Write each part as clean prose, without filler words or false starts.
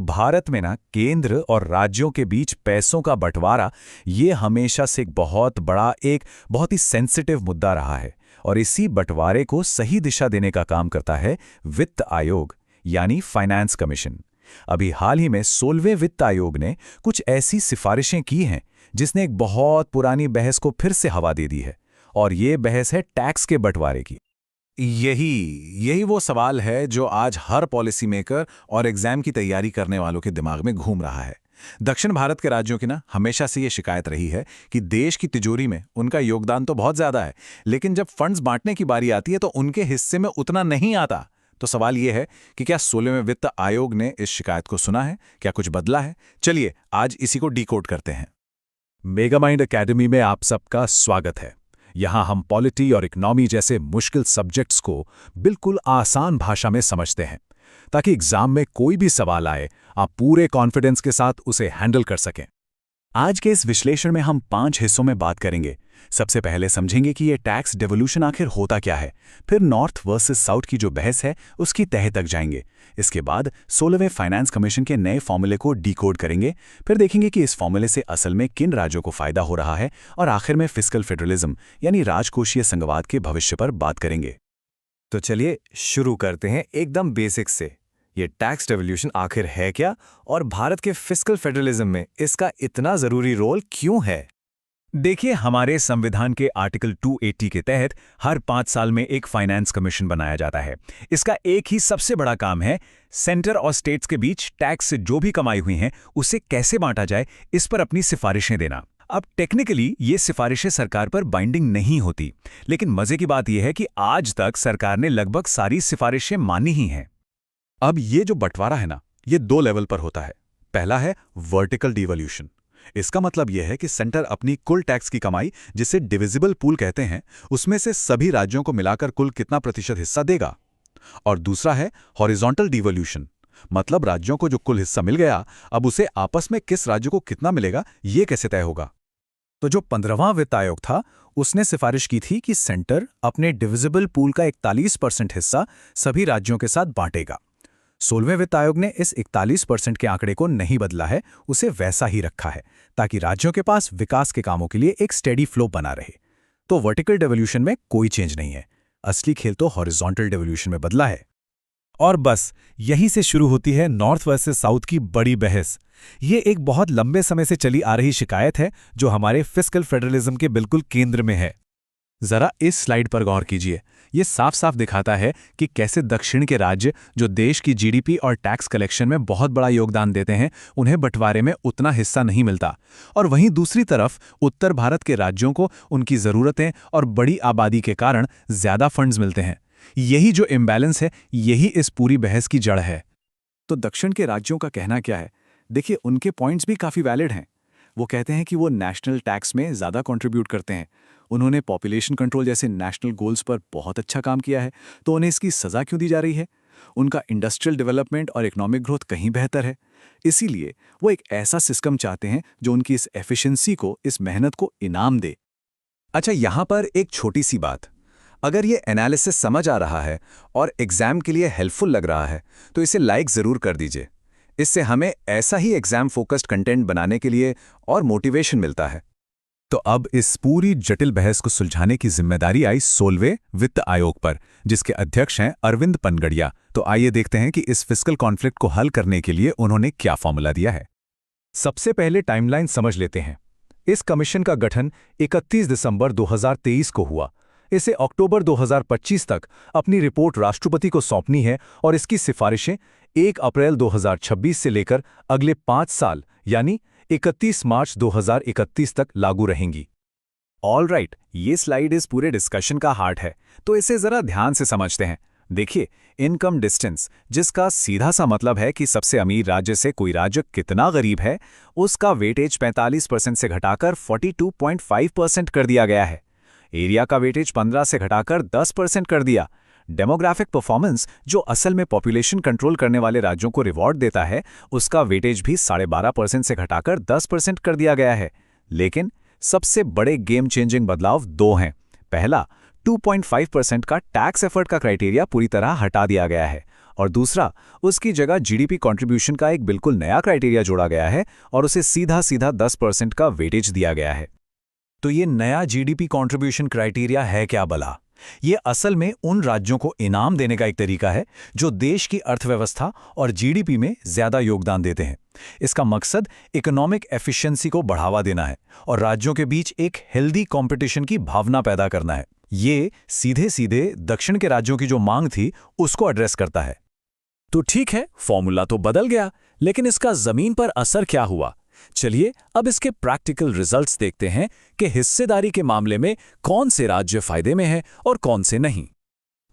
भारत में ना केंद्र और राज्यों के बीच पैसों का बंटवारा ये हमेशा से एक बहुत ही सेंसिटिव मुद्दा रहा है। और इसी बंटवारे को सही दिशा देने का काम करता है वित्त आयोग यानी फाइनेंस कमीशन। अभी हाल ही में 16वें वित्त आयोग ने कुछ ऐसी सिफारिशें की हैं जिसने एक बहुत पुरानी बहस को फिर से हवा दे दी है। और ये बहस है टैक्स के बंटवारे की। यही वो सवाल है जो आज हर पॉलिसी मेकर और एग्जाम की तैयारी करने वालों के दिमाग में घूम रहा है। दक्षिण भारत के राज्यों की ना हमेशा से ये शिकायत रही है कि देश की तिजोरी में उनका योगदान तो बहुत ज्यादा है, लेकिन जब फंड्स बांटने की बारी आती है तो उनके हिस्से में उतना नहीं आता। तो सवाल ये है कि क्या 16वें वित्त आयोग ने इस शिकायत को सुना है, क्या कुछ बदला है? चलिए आज इसी को डीकोड करते हैं। मेगामाइंड एकेडमी में आप सबका स्वागत है। यहाँ हम पॉलिटी और इकोनॉमी जैसे मुश्किल सब्जेक्ट्स को बिल्कुल आसान भाषा में समझते हैं, ताकि एग्जाम में कोई भी सवाल आए आप पूरे कॉन्फिडेंस के साथ उसे हैंडल कर सकें। आज के इस विश्लेषण में हम 5 हिस्सों में बात करेंगे। सबसे पहले समझेंगे कि ये टैक्स डेवोल्यूशन आखिर होता क्या है, फिर नॉर्थ वर्सेस साउथ की जो बहस है उसकी तह तक जाएंगे। इसके बाद 16वें फाइनेंस कमीशन के नए फॉर्मूले को डिकोड करेंगे, फिर देखेंगे कि इस फॉर्मूले से असल में किन राज्यों को फायदा हो रहा है, और आखिर में फिस्कल फेडरलिज्म यानी राजकोषीय संघवाद के भविष्य पर बात करेंगे। तो चलिए शुरू करते हैं एकदम बेसिक से। ये टैक्स डेवोल्यूशन आखिर है क्या, और भारत के फिस्कल फेडरलिज्म में इसका इतना जरूरी रोल क्यों है? देखिए, हमारे संविधान के आर्टिकल 280 के तहत हर 5 साल में एक फाइनेंस कमीशन बनाया जाता है। इसका एक ही सबसे बड़ा काम है सेंटर और स्टेट्स के बीच टैक्स से जो भी कमाई हुई हैं उसे कैसे बांटा जाए, इस पर अपनी सिफारिशें देना। अब टेक्निकली ये सिफारिशें सरकार पर बाइंडिंग नहीं होती, लेकिन मजे की बात यह है कि आज तक सरकार ने लगभग सारी सिफारिशें मानी ही हैं। अब ये जो बंटवारा है ना, ये 2 लेवल पर होता है। पहला है वर्टिकल डिवोल्यूशन। इसका मतलब यह है कि सेंटर अपनी कुल टैक्स की कमाई, जिसे डिविजिबल पूल कहते हैं, उसमें से सभी राज्यों को मिलाकर कुल कितना प्रतिशत हिस्सा देगा। और दूसरा है हॉरिजॉन्टल डिवोल्यूशन, मतलब राज्यों को जो कुल हिस्सा मिल गया, अब उसे आपस में किस राज्य को कितना मिलेगा ये कैसे तय होगा। तो जो 15वां वित्त आयोग था उसने सिफारिश की थी कि सेंटर अपने डिविजिबल पूल का 41% हिस्सा सभी राज्यों के साथ बांटेगा। 16वें वित्त आयोग ने इस 41% के आंकड़े को नहीं बदला है, उसे वैसा ही रखा है, ताकि राज्यों के पास विकास के कामों के लिए एक स्टेडी फ्लो बना रहे। तो वर्टिकल डेवोल्यूशन में कोई चेंज नहीं है, असली खेल तो हॉरिजॉन्टल डेवोल्यूशन में बदला है। और बस यहीं से शुरू होती है नॉर्थ वर्सेस साउथ की बड़ी बहस। ये एक बहुत लंबे समय से चली आ रही शिकायत है जो हमारे फिस्कल फेडरलिज्म के बिल्कुल केंद्र में है। जरा इस स्लाइड पर गौर कीजिए। ये साफ साफ दिखाता है कि कैसे दक्षिण के राज्य जो देश की जीडीपी और टैक्स कलेक्शन में बहुत बड़ा योगदान देते हैं, उन्हें बंटवारे में उतना हिस्सा नहीं मिलता, और वहीं दूसरी तरफ उत्तर भारत के राज्यों को उनकी ज़रूरतें और बड़ी आबादी के कारण ज़्यादा फंड्स मिलते हैं। यही जो इम्बैलेंस है, यही इस पूरी बहस की जड़ है। तो दक्षिण के राज्यों का कहना क्या है? देखिए, उनके पॉइंट्स भी काफ़ी वैलिड हैं। वो कहते हैं कि वो नेशनल टैक्स में ज़्यादा कंट्रीब्यूट करते हैं, उन्होंने पॉपुलेशन कंट्रोल जैसे नेशनल गोल्स पर बहुत अच्छा काम किया है, तो उन्हें इसकी सज़ा क्यों दी जा रही है? उनका इंडस्ट्रियल डेवलपमेंट और इकोनॉमिक ग्रोथ कहीं बेहतर है। इसीलिए वो एक ऐसा सिस्टम चाहते हैं जो उनकी इस एफिशिएंसी को, इस मेहनत को इनाम दे। अच्छा, यहाँ पर एक छोटी सी बात। अगर ये एनालिसिस समझ आ रहा है और एग्जाम के लिए हेल्पफुल लग रहा है तो इसे लाइक ज़रूर कर दीजिए। इससे हमें ऐसा ही एग्जाम फोकस्ड कंटेंट बनाने के लिए और मोटिवेशन मिलता है। तो अब इस पूरी जटिल बहस को सुलझाने की जिम्मेदारी आई 16वें वित्त आयोग पर, जिसके अध्यक्ष हैं अरविंद पनगड़िया। तो आइए देखते हैं कि इस फिस्कल कॉन्फ्लिक्ट को हल करने के लिए उन्होंने क्या फॉर्मूला दिया है। सबसे पहले टाइमलाइन समझ लेते हैं। इस कमीशन का गठन 31 दिसंबर 2023 को हुआ। इसे अक्टूबर 2025 तक अपनी रिपोर्ट राष्ट्रपति को सौंपनी है, और इसकी सिफारिशें 1 अप्रैल 2026 से लेकर अगले 5 साल यानी 31 मार्च 2031 तक लागू रहेंगी। ऑल राइट, ये स्लाइड इस पूरे डिस्कशन का हार्ट है, तो इसे जरा ध्यान से समझते हैं। देखिए, इनकम डिस्टेंस, जिसका सीधा सा मतलब है कि सबसे अमीर राज्य से कोई राज्य कितना गरीब है, उसका वेटेज 45% से घटाकर 42.5% कर दिया गया है। एरिया का वेटेज 15 से घटाकर 10% कर दिया। डेमोग्राफिक परफॉर्मेंस, जो असल में पॉपुलेशन कंट्रोल करने वाले राज्यों को रिवॉर्ड देता है, उसका वेटेज भी 12.5% से घटाकर 10% कर दिया गया है। लेकिन सबसे बड़े गेम चेंजिंग बदलाव 2 हैं। पहला, 2.5% का टैक्स एफर्ट का क्राइटेरिया पूरी तरह हटा दिया गया है, और दूसरा, उसकी जगह जीडीपी कंट्रीब्यूशन का एक बिल्कुल नया क्राइटेरिया जोड़ा गया है और उसे सीधा सीधा 10% का वेटेज दिया गया है। तो ये नया जीडीपी कंट्रीब्यूशन क्राइटेरिया है क्या भला? ये असल में उन राज्यों को इनाम देने का एक तरीका है जो देश की अर्थव्यवस्था और जीडीपी में ज्यादा योगदान देते हैं। इसका मकसद इकोनॉमिक एफिशिएंसी को बढ़ावा देना है और राज्यों के बीच एक हेल्दी कंपटीशन की भावना पैदा करना है। ये सीधे सीधे दक्षिण के राज्यों की जो मांग थी उसको एड्रेस करता है। तो ठीक है, फॉर्मूला तो बदल गया, लेकिन इसका जमीन पर असर क्या हुआ? चलिए अब इसके प्रैक्टिकल रिजल्ट्स देखते हैं कि हिस्सेदारी के मामले में कौन से राज्य फायदे में हैं और कौन से नहीं।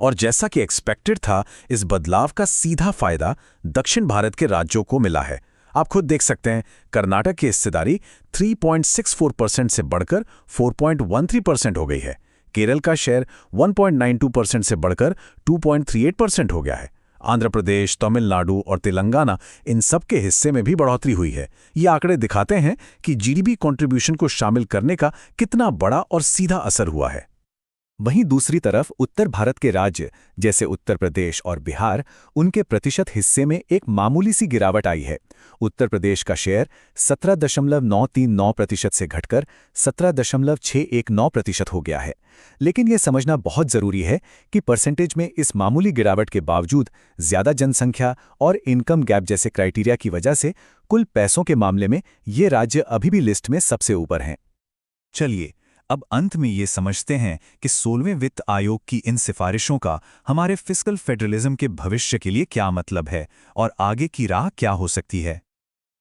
और जैसा कि एक्सपेक्टेड था, इस बदलाव का सीधा फायदा दक्षिण भारत के राज्यों को मिला है। आप खुद देख सकते हैं, कर्नाटक की हिस्सेदारी 3.64% से बढ़कर 4.13% हो गई है। केरल का शेयर 1.92% से बढ़कर 2.38% हो गया है। आंध्र प्रदेश, तमिलनाडु और तेलंगाना, इन सब के हिस्से में भी बढ़ोतरी हुई है। ये आंकड़े दिखाते हैं कि जीडीपी कंट्रीब्यूशन को शामिल करने का कितना बड़ा और सीधा असर हुआ है। वहीं दूसरी तरफ उत्तर भारत के राज्य जैसे उत्तर प्रदेश और बिहार, उनके प्रतिशत हिस्से में एक मामूली सी गिरावट आई है। उत्तर प्रदेश का शेयर 17.939% से घटकर 17.619% हो गया है। लेकिन यह समझना बहुत जरूरी है कि परसेंटेज में इस मामूली गिरावट के बावजूद ज्यादा जनसंख्या और इनकम गैप जैसे क्राइटेरिया की वजह से कुल पैसों के मामले में ये राज्य अभी भी लिस्ट में सबसे ऊपर हैं। चलिए अब अंत में ये समझते हैं कि 16वें वित्त आयोग की इन सिफारिशों का हमारे फिस्कल फेडरलिज्म के भविष्य के लिए क्या मतलब है और आगे की राह क्या हो सकती है।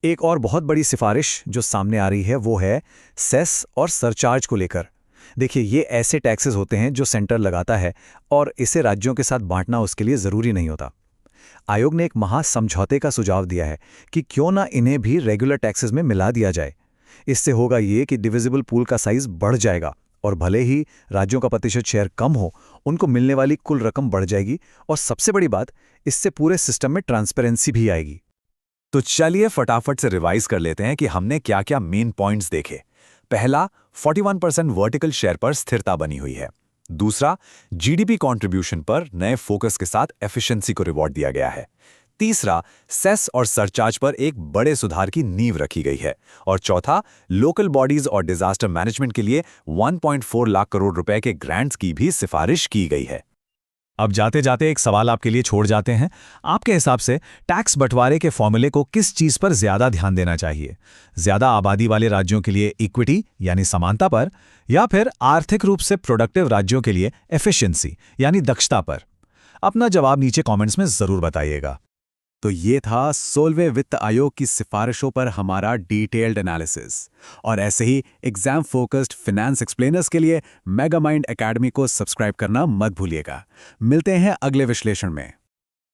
एक और बहुत बड़ी सिफारिश जो सामने आ रही है वो है सेस और सरचार्ज को लेकर। देखिए, ये ऐसे टैक्सेस होते हैं जो सेंटर लगाता है और इसे राज्यों के साथ बांटना उसके लिए ज़रूरी नहीं होता। आयोग ने एक महासमझौते का सुझाव दिया है कि क्यों ना इन्हें भी रेगुलर टैक्सेस में मिला दिया जाए। इससे होगा ये कि डिविजिबल पूल का साइज बढ़ जाएगा और भले ही राज्यों का प्रतिशत शेयर कम हो, उनको मिलने वाली कुल रकम बढ़ जाएगी और सबसे बड़ी बात, इससे पूरे सिस्टम में ट्रांसपेरेंसी भी आएगी। तो चलिए फटाफट से रिवाइज कर लेते हैं कि हमने क्या क्या मेन पॉइंट्स देखे। पहला, 41% वर्टिकल शेयर पर स्थिरता बनी हुई है। दूसरा, जीडीपी कंट्रीब्यूशन पर नए फोकस के साथ एफिशिएंसी को रिवॉर्ड दिया गया है। तीसरा, सेस और सरचार्ज पर एक बड़े सुधार की नींव रखी गई है। और चौथा, लोकल बॉडीज और डिजास्टर मैनेजमेंट के लिए 1.4 लाख करोड़ रुपए के ग्रांट्स की भी सिफारिश की गई है। अब जाते जाते एक सवाल आपके लिए छोड़ जाते हैं। आपके हिसाब से टैक्स बंटवारे के फॉर्मूले को किस चीज पर ज्यादा ध्यान देना चाहिए? ज्यादा आबादी वाले राज्यों के लिए इक्विटी यानी समानता पर, या फिर आर्थिक रूप से प्रोडक्टिव राज्यों के लिए एफिशिएंसी यानी दक्षता पर? अपना जवाब नीचे कमेंट्स में जरूर बताइएगा। तो ये था 16वें वित्त आयोग की सिफारिशों पर हमारा डिटेल्ड एनालिसिस। और ऐसे ही एग्जाम फोकस्ड फिनेंस एक्सप्लेनर्स के लिए मेगामाइंड एकेडमी को सब्सक्राइब करना मत भूलिएगा। मिलते हैं अगले विश्लेषण में।